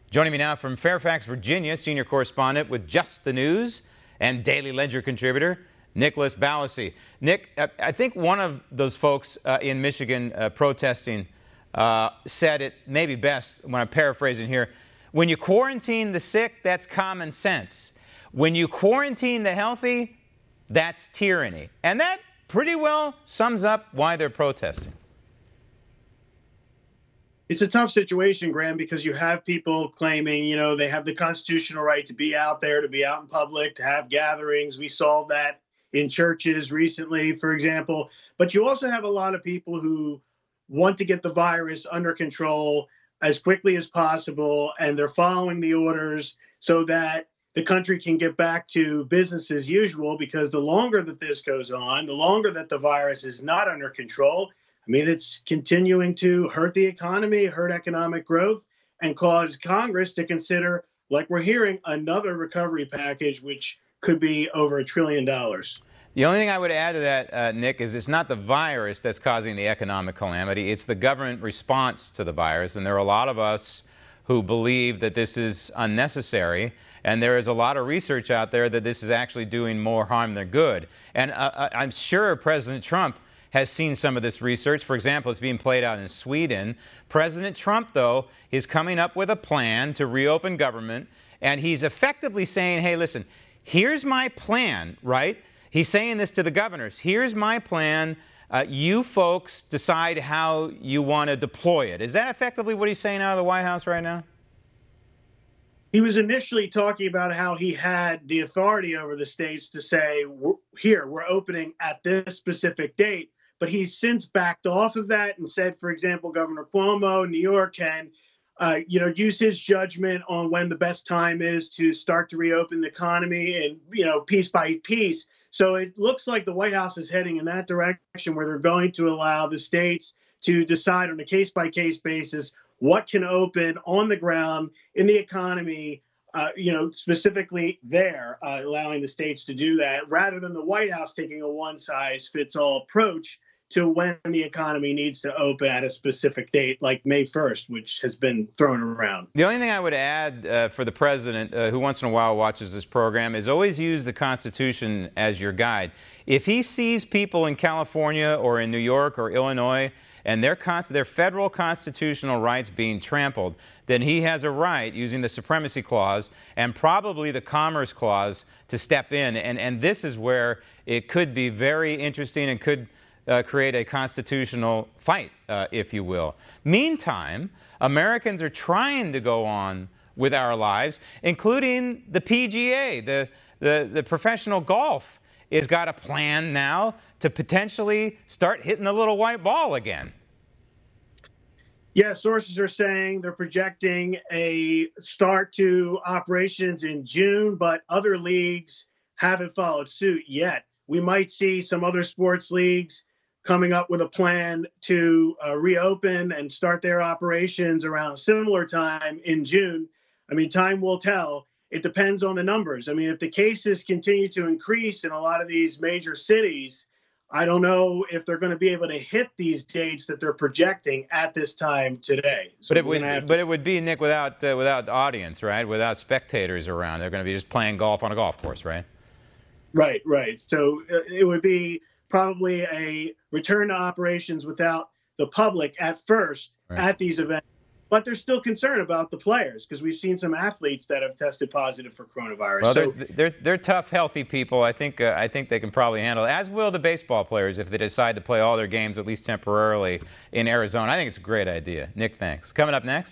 Joining me now from Fairfax, Virginia, senior correspondent with Just the News and Daily Ledger contributor, Nicholas Ballasy. Nick, I think one of those folks in Michigan protesting said it maybe best when I'm paraphrasing here. When you quarantine the sick, that's common sense. When you quarantine the healthy, that's tyranny. And that pretty well sums up why they're protesting. It's a tough situation, Graham, because you have people claiming, they have the constitutional right to be out there, to be out in public, to have gatherings. We saw that in churches recently, for example. But you also have a lot of people who want to get the virus under control as quickly as possible, and they're following the orders so that the country can get back to business as usual, because the longer that this goes on, the longer that the virus is not under control, it's continuing to hurt the economy, hurt economic growth, and cause Congress to consider, like we're hearing, another recovery package, which could be over $1 trillion. The only thing I would add to that, Nick, is it's not the virus that's causing the economic calamity. It's the government response to the virus. And there are a lot of us who believe that this is unnecessary. And there is a lot of research out there that this is actually doing more harm than good. And I'm sure President Trump has seen some of this research. For example, it's being played out in Sweden. President Trump, though, is coming up with a plan to reopen government, and he's effectively saying, hey, listen, here's my plan, right? He's saying this to the governors. Here's my plan. You folks decide how you want to deploy it. Is that effectively what he's saying out of the White House right now? He was initially talking about how he had the authority over the states to say, we're opening at this specific date. But he's since backed off of that and said, for example, Governor Cuomo in New York can, use his judgment on when the best time is to start to reopen the economy and, piece by piece. So it looks like the White House is heading in that direction, where they're going to allow the states to decide on a case-by-case basis what can open on the ground in the economy, specifically there, allowing the states to do that, rather than the White House taking a one-size-fits-all approach to when the economy needs to open at a specific date, like May 1st, which has been thrown around. The only thing I would add for the president, who once in a while watches this program, is always use the Constitution as your guide. If he sees people in California or in New York or Illinois and their federal constitutional rights being trampled, then he has a right, using the Supremacy Clause and probably the Commerce Clause, to step in. And this is where it could be very interesting and could create a constitutional fight, if you will. Meantime, Americans are trying to go on with our lives, including the PGA. The professional golf has got a plan now to potentially start hitting the little white ball again. Yeah, sources are saying they're projecting a start to operations in June, but other leagues haven't followed suit yet. We might see some other sports leagues coming up with a plan to reopen and start their operations around a similar time in June. Time will tell. It depends on the numbers. If the cases continue to increase in a lot of these major cities, I don't know if they're going to be able to hit these dates that they're projecting at this time today. So but it would be, Nick, without audience, right? Without spectators around. They're going to be just playing golf on a golf course, right? Right. So it would be probably a return to operations without the public at first at these events. But they're still concerned about the players, because we've seen some athletes that have tested positive for coronavirus. Well, so they're tough, healthy people. I think they can probably handle it, as will the baseball players if they decide to play all their games, at least temporarily, in Arizona. I think it's a great idea. Nick, thanks. Coming up next.